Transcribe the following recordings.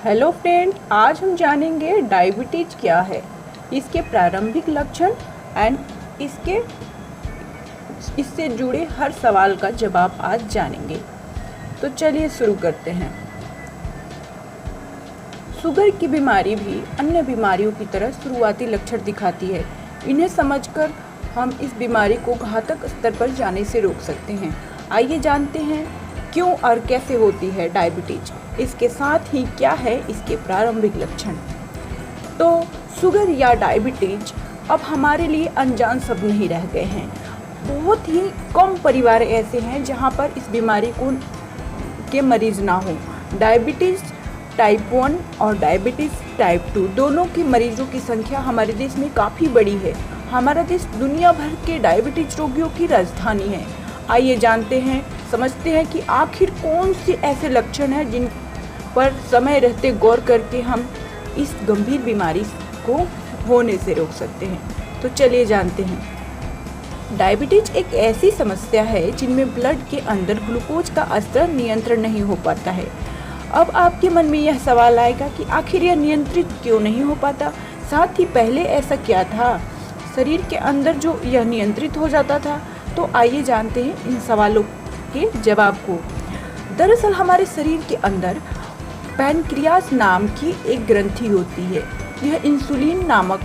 Hello friend, आज हम जानेंगे डायबिटीज क्या है, इसके प्रारंभिक लक्षण एंड इससे जुड़े हर सवाल का जवाब आज जानेंगे। तो चलिए शुरू करते हैं। शुगर की बीमारी भी अन्य बीमारियों की तरह शुरुआती लक्षण दिखाती है। इन्हें समझकर हम इस बीमारी को घातक स्तर पर जाने से रोक सकते हैं। आइए जानते हैं क्यों और कैसे होती है डायबिटीज, इसके साथ ही क्या है इसके प्रारंभिक लक्षण। तो शुगर या डायबिटीज अब हमारे लिए अनजान शब्द नहीं रह गए हैं। बहुत ही कम परिवार ऐसे हैं जहां पर इस बीमारी के मरीज ना हो। डायबिटीज टाइप 1 और डायबिटीज टाइप 2 दोनों के मरीजों की संख्या हमारे देश में काफ़ी बड़ी है। हमारा देश दुनिया भर के डायबिटीज रोगियों की राजधानी है। आइए जानते हैं, समझते हैं कि आखिर कौन से ऐसे लक्षण हैं जिन पर समय रहते गौर करके हम इस गंभीर बीमारी को होने से रोक सकते हैं। तो चलिए जानते हैं। डायबिटीज एक ऐसी समस्या है जिनमें ब्लड के अंदर ग्लूकोज का स्तर नियंत्रण नहीं हो पाता है। अब आपके मन में यह सवाल आएगा कि आखिर यह नियंत्रित क्यों नहीं हो पाता, साथ ही पहले ऐसा क्या था शरीर के अंदर जो यह नियंत्रित हो जाता था। तो आइए जानते हैं इन सवालों के जवाब को। दरअसल हमारे शरीर के अंदर पैनक्रियास नाम की एक ग्रंथि होती है। यह इंसुलिन नामक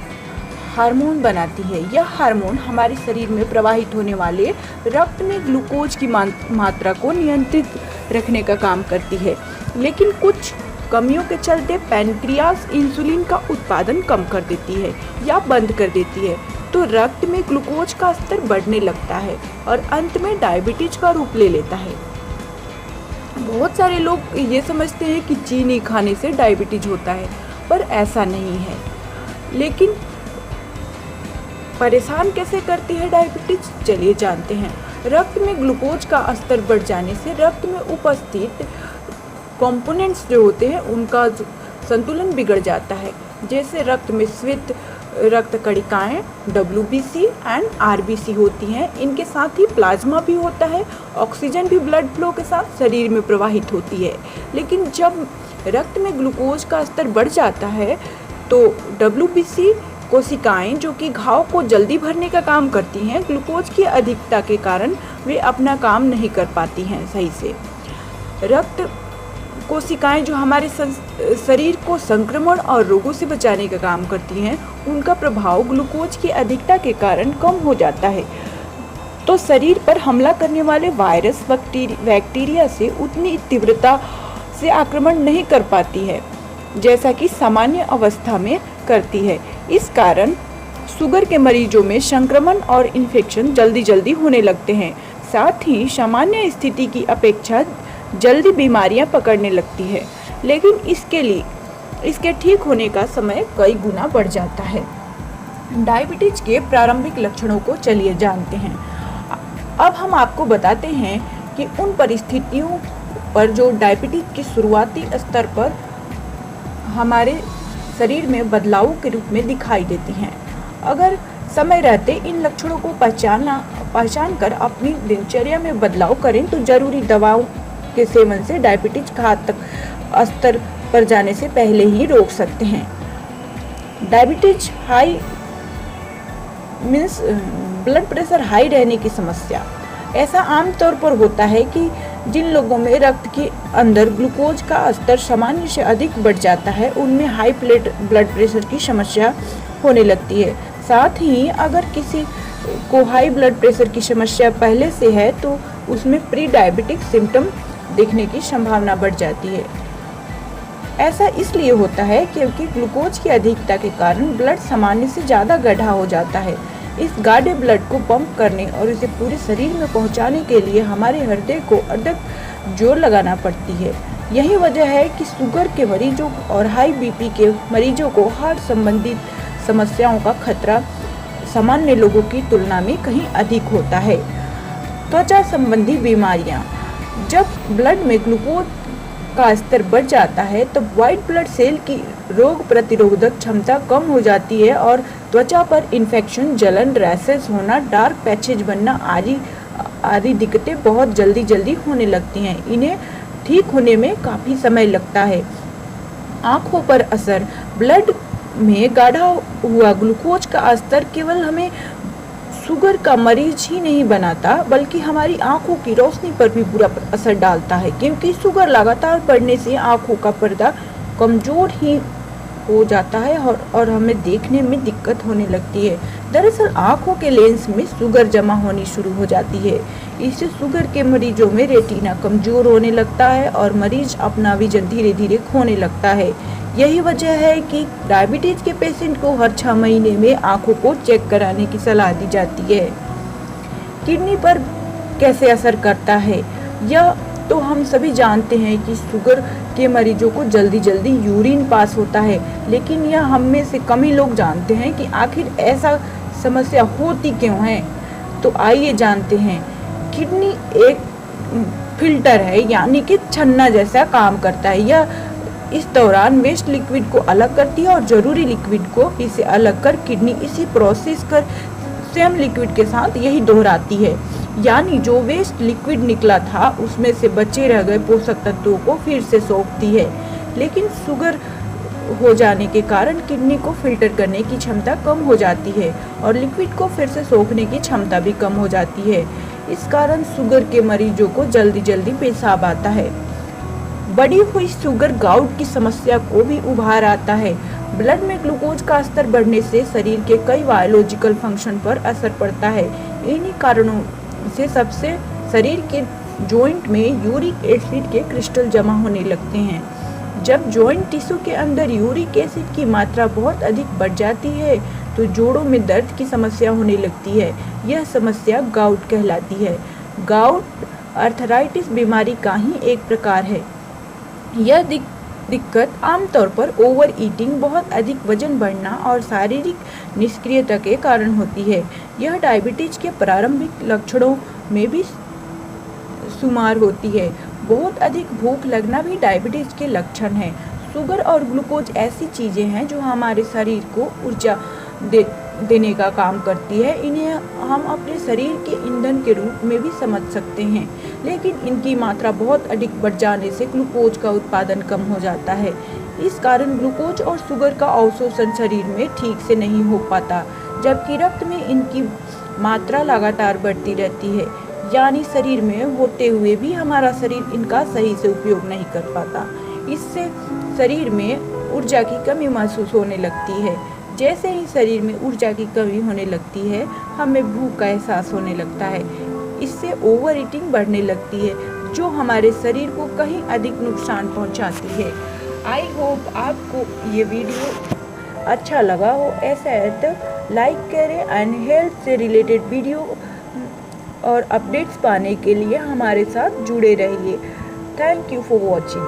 हार्मोन बनाती है। यह हार्मोन हमारे शरीर में प्रवाहित होने वाले रक्त में ग्लूकोज की मात्रा को नियंत्रित रखने का काम करती है, लेकिन कुछ कमियों के चलते पैनक्रियास इंसुलिन का उत्पादन कम कर देती है या बंद कर देती है। तो रक्त में ग्लूकोज का स्तर बढ़ने लगता है और अंत में डायबिटीज का रूप ले लेता है। बहुत सारे लोग ये समझते हैं कि चीनी खाने से डायबिटीज होता है, पर ऐसा नहीं है। लेकिन परेशान कैसे करती है डायबिटीज, चलिए जानते हैं। रक्त में ग्लूकोज का स्तर बढ़ जाने से रक्त में उपस्थित कंपोनेंट्स जो होते हैं उनका संतुलन बिगड़ जाता है। जैसे रक्त में श्वेत रक्त कणिकाएं WBC एंड RBC होती हैं। इनके साथ ही प्लाज्मा भी होता है। ऑक्सीजन भी ब्लड फ्लो के साथ शरीर में प्रवाहित होती है। लेकिन जब रक्त में ग्लूकोज का स्तर बढ़ जाता है तो WBC कोशिकाएं जो कि घाव को जल्दी भरने का काम करती हैं, ग्लूकोज की अधिकता के कारण वे अपना काम नहीं कर पाती हैं सही से। रक्त कोशिकाएं जो हमारे शरीर को संक्रमण और रोगों से बचाने का काम करती हैं, उनका प्रभाव ग्लूकोज की अधिकता के कारण कम हो जाता है। तो शरीर पर हमला करने वाले वायरस बैक्टीरिया से उतनी तीव्रता से आक्रमण नहीं कर पाती है जैसा कि सामान्य अवस्था में करती है। इस कारण शुगर के मरीजों में संक्रमण और इन्फेक्शन जल्दी होने लगते हैं। साथ ही सामान्य स्थिति की अपेक्षा जल्दी बीमारियां पकड़ने लगती है, लेकिन इसके ठीक होने का समय कई गुना बढ़ जाता है। डायबिटीज के प्रारंभिक लक्षणों को चलिए जानते हैं। अब हम आपको बताते हैं कि उन परिस्थितियों पर जो डायबिटीज के शुरुआती स्तर पर हमारे शरीर में बदलाव के रूप में दिखाई देती हैं। अगर समय रहते इन लक्षणों को पहचान कर अपनी दिनचर्या में बदलाव करें तो जरूरी दवाओं के सेवन से डायबिटीज घातक स्तर पर जाने से पहले ही रोक सकते हैं। Diabetes high means blood pressure high रहने की समस्या। ऐसा आमतौर पर होता है कि जिन लोगों में रक्त के अंदर ग्लूकोज का स्तर सामान्य से अधिक बढ़ जाता है, उनमें हाई ब्लड प्रेशर की समस्या होने लगती है। साथ ही अगर किसी को हाई ब्लड प्रेशर की समस्या पहले से है तो उसमें प्री डायबिटिक सिम्टम देखने की संभावना बढ़ जाती है। ऐसा इसलिए होता है क्योंकि ग्लूकोज की अधिकता के कारण ब्लड सामान्य से ज़्यादा गाढ़ा हो जाता है। इस गाढ़े ब्लड को पंप करने और इसे पूरे शरीर में पहुंचाने के लिए हमारे हृदय को अधिक जोर लगाना पड़ती है। यही वजह है कि शुगर के मरीजों और हाई BP के मरीजों को हार्ट संबंधित समस्याओं का खतरा सामान्य लोगों की तुलना में कहीं अधिक होता है। त्वचा संबंधी बीमारियां। जब ब्लड में ग्लूकोज का स्तर बढ़ जाता है तो व्हाइट ब्लड सेल की रोग प्रतिरोधक क्षमता कम हो जाती है और त्वचा पर इन्फेक्शन, जलन, रैशेस होना, डार्क पैचेज बनना आदि दिक्कतें बहुत जल्दी होने लगती हैं। इन्हें ठीक होने में काफ़ी समय लगता है। आँखों पर असर। ब्लड में गाढ़ा हुआ ग्लूकोज का स्तर केवल हमें शुगर का मरीज ही नहीं बनाता, बल्कि हमारी आँखों की रोशनी पर भी बुरा असर डालता है, क्योंकि शुगर लगातार बढ़ने से आँखों का पर्दा कमज़ोर ही हो जाता है और हमें देखने में दिक्कत होने लगती है। दरअसल आँखों के लेंस में शुगर जमा होनी शुरू हो जाती है। इससे शुगर के मरीजों में रेटिना कमज़ोर होने लगता है और मरीज अपना विजन धीरे धीरे खोने लगता है। यही वजह है कि डायबिटीज़ के पेशेंट को हर 6 महीने में आँखों को चेक कराने की सलाह दी जाती है। किडनी पर कैसे असर करता है? यह तो हम सभी जानते हैं कि शुगर के मरीजों को जल्दी जल्दी यूरिन पास होता है, लेकिन यह हम में से कम ही लोग जानते हैं कि आखिर ऐसा समस्या होती क्यों है। तो आइए जानते हैं। किडनी एक फिल्टर है, यानी कि छन्ना जैसा काम करता है। यह इस दौरान वेस्ट लिक्विड को अलग करती है और ज़रूरी लिक्विड को इसे अलग कर किडनी इसी प्रोसेस कर सेम लिक्विड के साथ यही दोहराती है, यानी जो वेस्ट लिक्विड निकला था उसमें से बचे रह गए पोषक तत्वों को फिर से सोखती है। लेकिन शुगर हो जाने के कारण किडनी को फिल्टर करने की क्षमता कम हो जाती है और लिक्विड को फिर से सोखने की क्षमता भी कम हो जाती है। इस कारण शुगर के मरीजों को जल्दी जल्दी पेशाब आता है। बढ़ी हुई शुगर गाउट की समस्या को भी उभार आता है। ब्लड में ग्लूकोज का स्तर बढ़ने से शरीर के कई बायोलॉजिकल फंक्शन पर असर पड़ता है। इन्हीं कारणों से सबसे शरीर के जॉइंट में यूरिक एसिड के क्रिस्टल जमा होने लगते हैं। जब जॉइंट टिश्यू के अंदर यूरिक एसिड की मात्रा बहुत अधिक बढ़ जाती है तो जोड़ों में दर्द की समस्या होने लगती है। यह समस्या गाउट कहलाती है। गाउट आर्थराइटिस बीमारी का ही एक प्रकार है। यह दिक्कत आमतौर पर ओवर ईटिंग, बहुत अधिक वजन बढ़ना और शारीरिक निष्क्रियता के कारण होती है। यह डायबिटीज के प्रारंभिक लक्षणों में भी शुमार होती है। बहुत अधिक भूख लगना भी डायबिटीज के लक्षण हैं। शुगर और ग्लूकोज ऐसी चीज़ें हैं जो हमारे शरीर को ऊर्जा देने का काम करती है। इन्हें हम अपने शरीर के ईंधन के रूप में भी समझ सकते हैं, लेकिन इनकी मात्रा बहुत अधिक बढ़ जाने से ग्लूकोज का उत्पादन कम हो जाता है। इस कारण ग्लूकोज और शुगर का अवशोषण शरीर में ठीक से नहीं हो पाता, जबकि रक्त में इनकी मात्रा लगातार बढ़ती रहती है। यानी शरीर में होते हुए भी हमारा शरीर इनका सही से उपयोग नहीं कर पाता। इससे शरीर में ऊर्जा की कमी महसूस होने लगती है। जैसे ही शरीर में ऊर्जा की कमी होने लगती है, हमें भूख का एहसास होने लगता है। इससे ओवर ईटिंग बढ़ने लगती है, जो हमारे शरीर को कहीं अधिक नुकसान पहुंचाती है। आई होप आपको ये वीडियो अच्छा लगा हो। ऐसा है तो लाइक करें एंड हेल्थ से रिलेटेड वीडियो और अपडेट्स पाने के लिए हमारे साथ जुड़े रहिए। Thank you for watching.